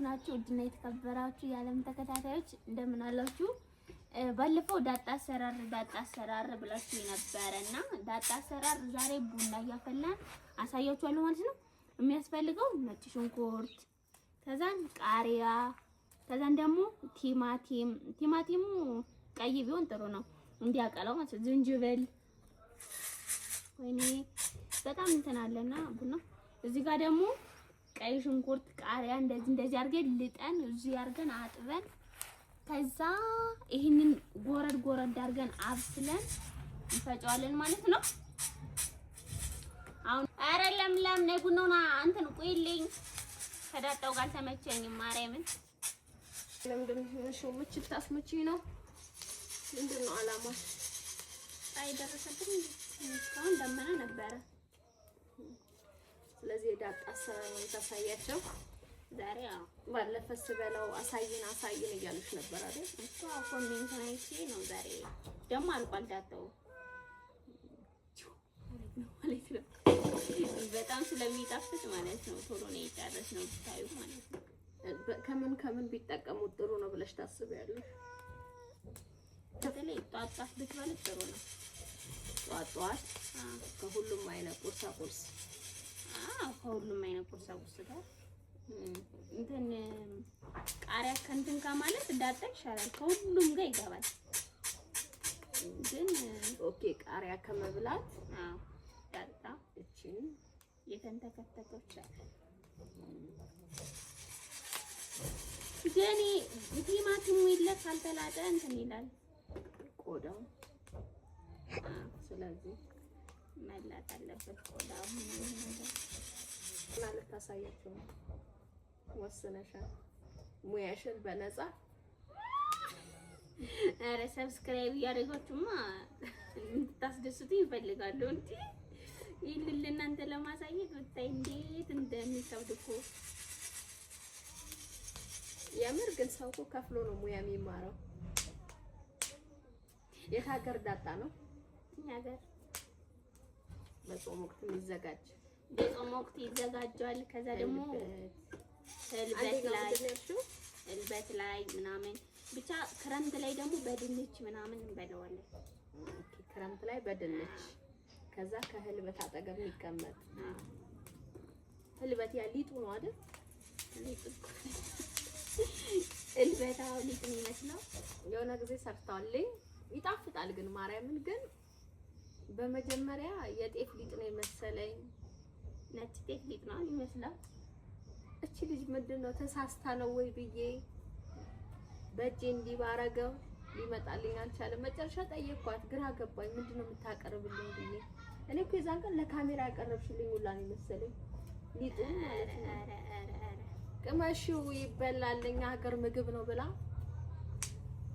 ናችሁ? እድና የተከበራችሁ የዓለም ተከታታዮች እንደምን አላችሁ? ባለፈው ዳጣ አሰራር ብላችሁ ነበርና ዳጣ አሰራር ዛሬ ቡና እያፈላን አሳያችኋለሁ ማለት ነው። የሚያስፈልገው ነጭ ሽንኩርት፣ ከዛን ቃሪያ፣ ከዛን ደግሞ ቲማቲሙ ቀይ ቢሆን ጥሩ ነው እንዲያቀላው ማለት ነው። ዝንጅብል ወይኔ በጣም እንትን አለና ቡና እዚህ ጋር ደግሞ ቀይ ሽንኩርት፣ ቃሪያ እንደዚህ አድርገን ልጠን እዚህ አድርገን አጥበን ከዛ ይሄንን ጎረድ አድርገን አብስለን እንፈጫዋለን ማለት ነው። አሁን ኧረ ለምለም ነይ ቡናውና እንትን ቆይልኝ ከዳጣው ጋር ተመቸኝም ማርያምን ለምንድን ነው ምች ታስመጪኝ ነው? ምንድን ነው አላማው? አይደረሰብኝ እስካሁን ደመና ነበረ። ስለዚህ የዳጣ አሰራር ነው ታሳያቸው ዛሬ። ባለፈ ስበላው አሳይን እያሉሽ ነበር አይደል? እሱ ኮሜንት አይቼ ነው ዛሬ ደግሞ አልቋል ዳጣው ማለት ነው። በጣም ስለሚጣፍጥ ማለት ነው ቶሎ ነው የጨረስነው ብታዩ ማለት ነው። ከምን ቢጠቀሙት ጥሩ ነው ብለሽ ታስቢያለሽ? በተለይ ጧት ብትበሉት ጥሩ ነው። ጧት ከሁሉም አይነት ቁርስ ከሁሉም አይነት ቁርስ ጋር እንትን ቃሪያ ከእንትን ከማለት ዳጣ ይሻላል። ከሁሉም ጋር ይገባል። ግን ኦኬ ቃሪያ ከመብላት ዳጣ እቺን የተንተከተከች ግን ቲማቲሙ ይለቅ ካልተላጠ እንትን ይላል ቆዳው። ስለዚህ መላጥ አለበት ቆዳው። ማለት ታሳያችሁ ነው ወሰነሻል። ሙያሽን በነፃ ኧረ ሰብስክራይብ እያደረጋችሁማ እንድታስደስቱኝ ይፈልጋለሁ እንዴ። ይሄን ለእናንተ ለማሳየት ብታይ እንዴት እንደሚከብድ እኮ የምር ግን ሰው እኮ ከፍሎ ነው ሙያ የሚማረው። የት ሀገር ዳጣ ነው? እኛ ሀገር በጾም ወቅት የሚዘጋጅ በጾም ወቅት ይዘጋጃል። ከዛ ደግሞ እልበት ላይ ምናምን ብቻ ክረምት ላይ ደግሞ በድንች ምናምን እንበለዋለን። ኦኬ ክረምት ላይ በድንች ከዛ ከህልበት አጠገብ የሚቀመጥ ህልበት ያ ሊጡ ነው አይደል? እልበታው ሊጥ ነው ይመስላል። የሆነ ጊዜ ሰርተዋልኝ ይጣፍጣል። ግን ማርያምን ግን በመጀመሪያ የጤፍ ሊጥ ነው የመሰለኝ። ነጭ ጤፍ ሊጥ ነው ይመስላል። እቺ ልጅ ምንድነው ተሳስታ ነው ወይ ብዬ በእጄ እንዲህ ባረገው ሊመጣልኝ አልቻለም። መጨረሻ ጠየኳት፣ ግራ ገባኝ። ምንድነው የምታቀርብልኝ ብዬ እኔ እኮ የዛን ቀን ለካሜራ ያቀረብሽልኝ ሁላ ነው መሰለኝ ሊጡ ማለት ነው። ቅመሽው ይበላል እኛ ሀገር ምግብ ነው ብላ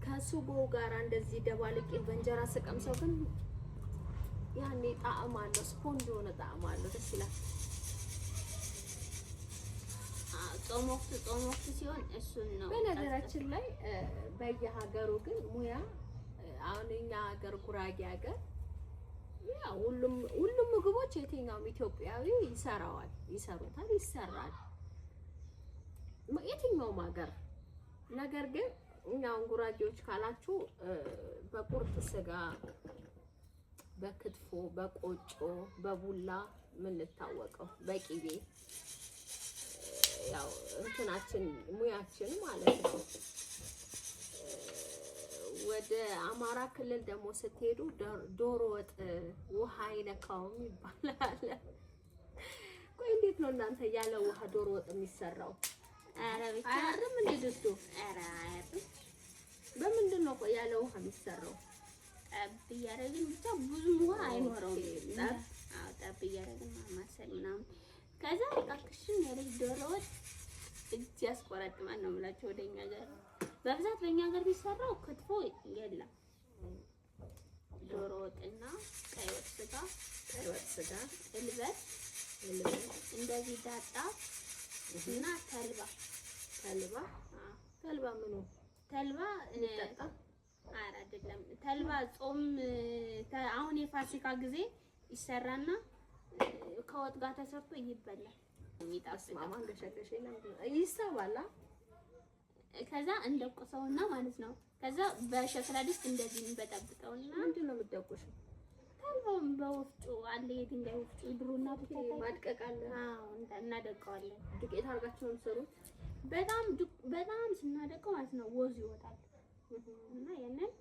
ከሱጎ ጋር እንደዚህ ደባልቄ በእንጀራ ስቀምሰው ግን ያኔ ጣዕም አለው። ስፖንጅ የሆነ ጣዕም አለው። ደስ ይላል። ጾም ወቅት ሲሆን እሱን ነው። በነገራችን ላይ በየሀገሩ ግን ሙያ አሁን እኛ ሀገር ጉራጌ ሀገር ያ ሁሉም ምግቦች የትኛውም ኢትዮጵያዊ ይሰሩታል፣ ይሰራል የትኛውም ሀገር። ነገር ግን እኛውን ጉራጌዎች ካላችሁ በቁርጥ ስጋ፣ በክትፎ፣ በቆጮ፣ በቡላ ምን ልታወቀው በቂቤ ያው እንትናችን ሙያችን ማለት ነው። ወደ አማራ ክልል ደግሞ ስትሄዱ ዶሮ ወጥ ውሃ አይነካውም ይባላል። ቆይ እንዴት ነው እናንተ ያለ ውሃ ዶሮ ወጥ የሚሰራው? ኧረ ብቻ አያርም እንዴ ድስቱ? ኧረ አያርም። በምንድን ነው ቆይ ያለ ውሃ የሚሰራው? ጠብ እያደረግን ብቻ ብዙ ውሃ አይኖረውም። ጠብ እያደረግን ማማሰል ምናምን ከዛ ቃክሽን ያለች ዶሮ ወጥ እጅ ያስቆረጥማል ነው የምላቸው። ወደኛ ሀገር በብዛት በእኛ ሀገር የሚሰራው ክትፎ የለም። ዶሮ ወጥና ቀይ ወጥ ስጋ፣ እልበት እንደዚህ ዳጣ እና ተልባ ምኑ ተልባ እንጠጣ ኧረ አይደለም ተልባ ጾም አሁን የፋሲካ ጊዜ ይሰራና ከወጥ ጋር ተሰርቶ ይበላል። የሚጣስማማ እንደሸከሸኝ ነው ይሳባላ ከዛ እንደቆሰውና ማለት ነው። ከዛ በሸክላ ድስት እንደዚህ እንበጠብጠውና ምንድን ነው የምትደቁሽው? ታልቦም በወፍጮ አለ የድንጋይ ወፍጮ ድሮና ማድቀቅ አለ። አዎ እናደቀዋለን። ዱቄት አድርጋችሁ ነው የምትሰሩት? በጣም ስናደቀው ማለት ነው ወዙ ይወጣል። እና ያንን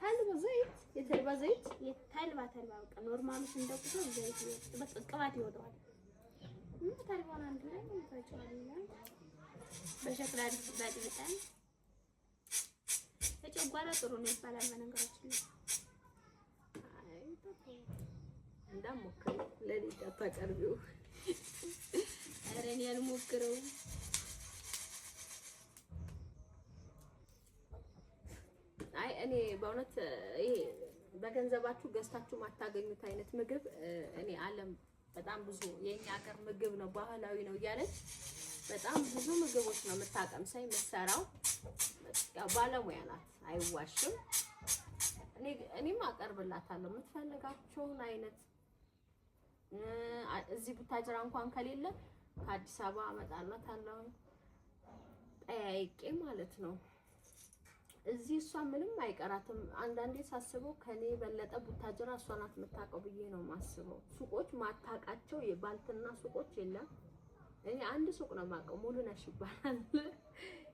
ተልባ ዘይት፣ የተልባ ዘይት፣ ተልባ በቃ ኖርማሉ ስንደቁሰው ዘይት በቃ ቅባት ይወጣዋል። ተልባውን አንድ ላይ እንፈጫለን። በሸክላ ድስት በጥብጠን ለጨጓራ ጥሩ ነው ይባላል በነገራችን ላይ። እንዳሞክረው ለሊት አታቀርቢው። ኧረ እኔ አልሞክረውም። አይ እኔ በእውነት ይሄ በገንዘባችሁ ገዝታችሁ ማታገኙት አይነት ምግብ እኔ ዓለም በጣም ብዙ የኛ ሀገር ምግብ ነው ባህላዊ ነው እያለች በጣም ብዙ ምግቦች ነው የምታቀምሰኝ የምትሰራው። ያው ባለሙያ ናት አይዋሽም። እኔም አቀርብላታለሁ የምትፈልጋቸውን አይነት። እዚህ ቡታጅራ እንኳን ከሌለ ከአዲስ አበባ አመጣላታለሁ ጠያይቄ ማለት ነው። እዚህ እሷ ምንም አይቀራትም። አንዳንዴ ሳስበው ከኔ የበለጠ ቡታጅራ እሷ ናት የምታውቀው ብዬ ነው የማስበው። ሱቆች ማታውቃቸው የባልትና ሱቆች የለም። እኔ አንድ ሱቅ ነው የማውቀው፣ ሙሉነሽ ይባላል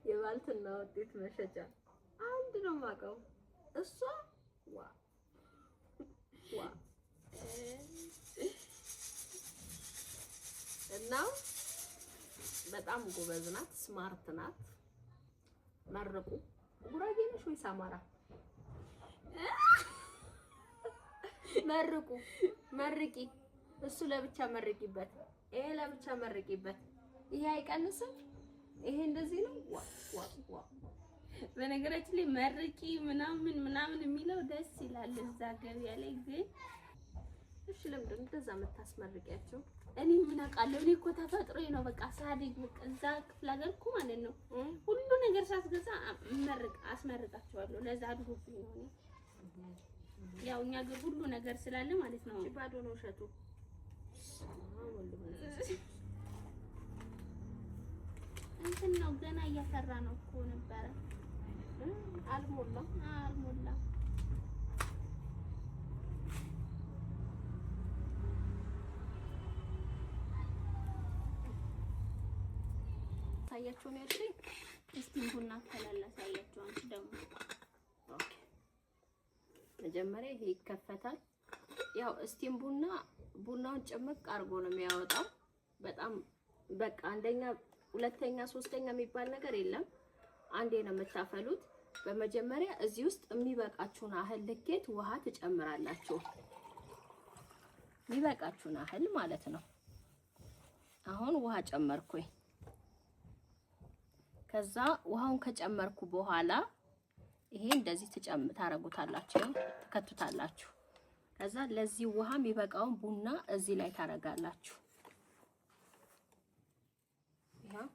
የባልትና ውጤት መሸጫ አንድ ነው የማውቀው። እሷ ዋ እና በጣም ጎበዝ ናት፣ ስማርት ናት። መርቁ። ጉራጌ ነሽ ወይስ አማራ? መርቁ፣ መርቂ። እሱ ለብቻ መርቂበት፣ ይሄ ለብቻ መርቂበት። ይሄ አይቀንስም፣ ይሄ እንደዚህ ነው። ዋ በነገራችን ላይ መርቂ ምናምን የሚለው ደስ ይላል እዛ ገበያ ላይ ግን እሺ ለምንድን ነው እንደዛ የምታስመርቂያቸው? እኔ ምን አውቃለሁ። እኔ እኮ ተፈጥሮዬ ነው በቃ ሳድግ በቃ እዛ ክፍለ ሀገር እኮ ማለት ነው ሁሉ ነገር ሳስገዛ አስመርቃቸዋለሁ። ለዛ አድጎብኝ ነው። ያው እኛ ሀገር ሁሉ ነገር ስላለ ማለት ነው። ባዶ ነው እሸቱ። እንትን ነው ገና እያፈራ ነው እኮ ነበረ። አልሞላም። ታያችሁ ነው ያልሽኝ። እስቲ ቡና ከላላ ታያችሁ። አንቺ ደግሞ ኦኬ፣ መጀመሪያ ይሄ ይከፈታል። ያው እስቲም ቡናውን ጭምቅ አድርጎ ነው የሚያወጣው። በጣም በቃ አንደኛ፣ ሁለተኛ፣ ሶስተኛ የሚባል ነገር የለም። አንዴ ነው የምታፈሉት። በመጀመሪያ እዚህ ውስጥ የሚበቃችሁን ያህል ልኬት ውሃ ትጨምራላችሁ። የሚበቃችሁን ያህል ማለት ነው። አሁን ውሃ ጨመርኩኝ። ከዛ ውሃውን ከጨመርኩ በኋላ ይሄ እንደዚህ ታረጉታላችሁ፣ ትከቱታላችሁ። ከዛ ለዚህ ውሃ የሚበቃውን ቡና እዚህ ላይ ታረጋላችሁ። ያ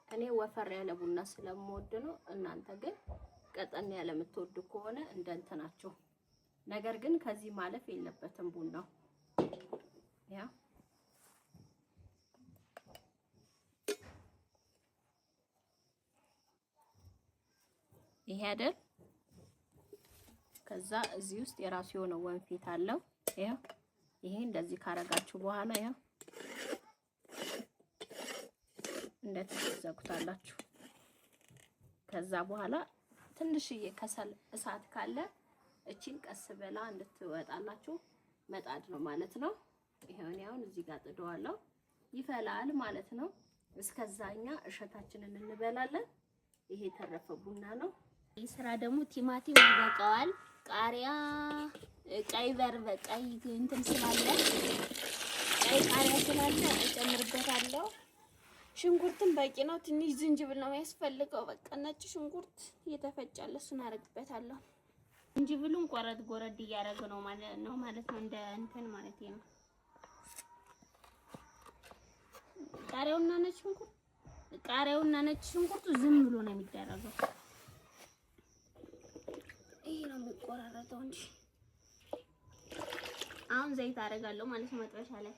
እኔ ወፈር ያለ ቡና ስለምወድ ነው። እናንተ ግን ቀጠን ያለ የምትወዱ ከሆነ እንደንተናችሁ። ነገር ግን ከዚህ ማለፍ የለበትም ቡናው። ያ ይሄ አይደል? ከዛ እዚህ ውስጥ የራሱ የሆነ ወንፊት አለው። ይሄ እንደዚህ ካረጋችሁ በኋላ ያው እንደተዘጉታላችሁ። ከዛ በኋላ ትንሽዬ ከሰል እሳት ካለ እቺን ቀስ ብላ እንድትወጣላችሁ መጣድ ነው ማለት ነው። ይሄውን ያውን እዚህ ጋር ጥደዋለሁ፣ ይፈላል ማለት ነው። እስከዛኛ እሸታችንን እንበላለን። ይሄ ተረፈ ቡና ነው። ይህ ስራ ደግሞ ቲማቲም ይበቃዋል፣ ቃሪያ፣ ቀይ በርበሬ፣ ቀይ እንትን ስላለ ቀይ ቃሪያ ስላለ እጨምርበታለሁ። ሽንኩርትም በቂ ነው። ትንሽ ዝንጅብል ነው የሚያስፈልገው። በቃ ነጭ ሽንኩርት እየተፈጫለ እሱን አደርግበታለሁ። ዝንጅብሉን ጎረድ እያደረገ ነው ማለት ነው እንደ እንትን ማለት ነው። ቃሪያውና ነጭ ሽንኩርት ቃሪያውና ነጭ ሽንኩርቱ ዝም ብሎ ነው የሚደረገው። ይሄ ነው የሚቆራረጠው እንጂ አሁን ዘይት አደርጋለሁ ማለት ነው መጥበሻ ላይ።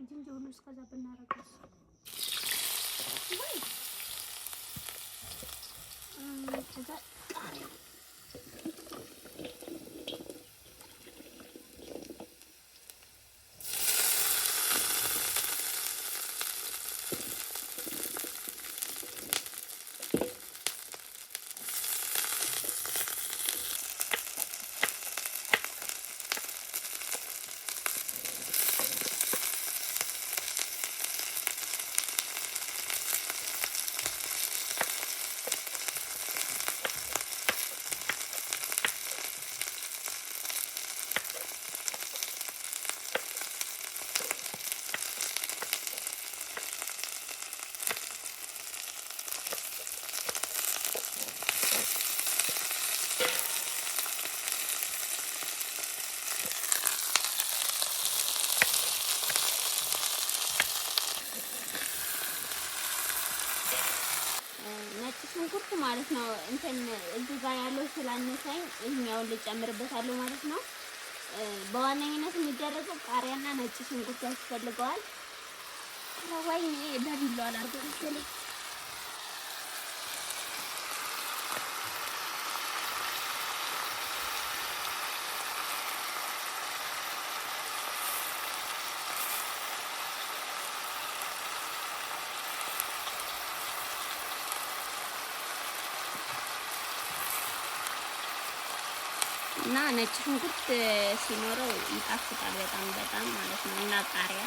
ዝንጅብሉ እስከዛ ብናረጋስ ወይ ከዛ ቃሪያ ነጭ ሽንኩርት ማለት ነው። እንትን እዚህ ጋር ያለው ስላነሳኝ ይሄኛውን ልጨምርበታለሁ ማለት ነው። በዋነኝነት የሚደረገው ቃሪያና ነጭ ሽንኩርት ያስፈልገዋል። ወይኔ በቢላዋ አላርገው መሰለኝ። እና ነጭ ሽንኩርት ሲኖረው ይጣፍጣል በጣም በጣም ማለት ነው። እና ቃሪያ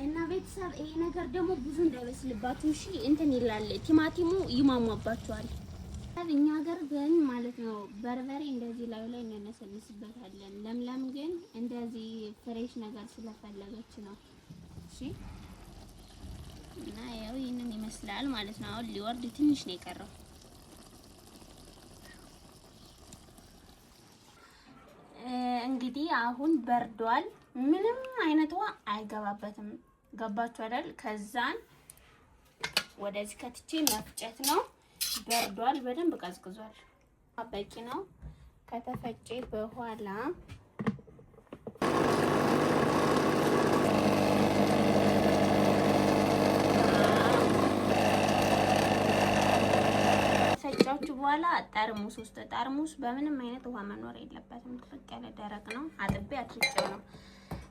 እና ቤተሰብ ይሄ ነገር ደግሞ ብዙ እንዳይበስልባችሁ እሺ፣ እንትን ይላል ቲማቲሙ ይማማባችኋል። እኛ ሀገር ግን ማለት ነው በርበሬ እንደዚህ ላይ እንነሰንስበታለን። ለምለም ግን እንደዚህ ፍሬሽ ነገር ስለፈለገች ነው። እሺ፣ እና ያው ይሄንን ይመስላል ማለት ነው። አሁን ሊወርድ ትንሽ ነው የቀረው። እንግዲህ አሁን በርዷል። ምንም አይነት ውሃ አይገባበትም። ገባችሁ አይደል? ከዛን ወደዚህ ከትቼ መፍጨት ነው። በርዷል፣ በደንብ ቀዝቅዟል። በቂ ነው። ከተፈጨ በኋላ በኋላ ጠርሙስ ውስጥ ጠርሙስ በምንም አይነት ውሃ መኖር የለበትም። ጥርቅ ያለ ደረቅ ነው። አጥቤ አድርጬው ነው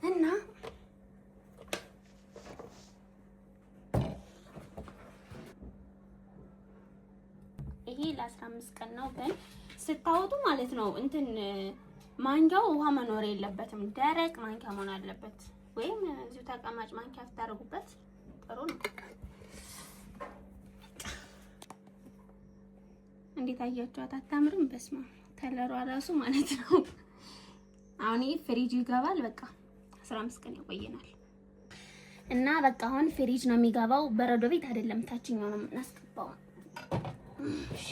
እና ይሄ ለ15 ቀን ነው። ግን ስታወጡ ማለት ነው እንትን ማንኪያው ውሃ መኖር የለበትም። ደረቅ ማንኪያ መሆን አለበት። ወይም እዚሁ ተቀማጭ ማንኪያ አፍታርጉበት ጥሩ ነው። እንዴት አያችኋት? አታምርም? በስማ ከለሯ ራሱ ማለት ነው። አሁን ይሄ ፍሪጅ ይገባል። በቃ 15 ቀን ያቆየናል። እና በቃ አሁን ፍሪጅ ነው የሚገባው። በረዶ ቤት አይደለም፣ ታችኛው ነው የምናስገባው። እሺ፣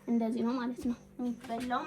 እንደዚህ ነው ማለት ነው የሚበላው።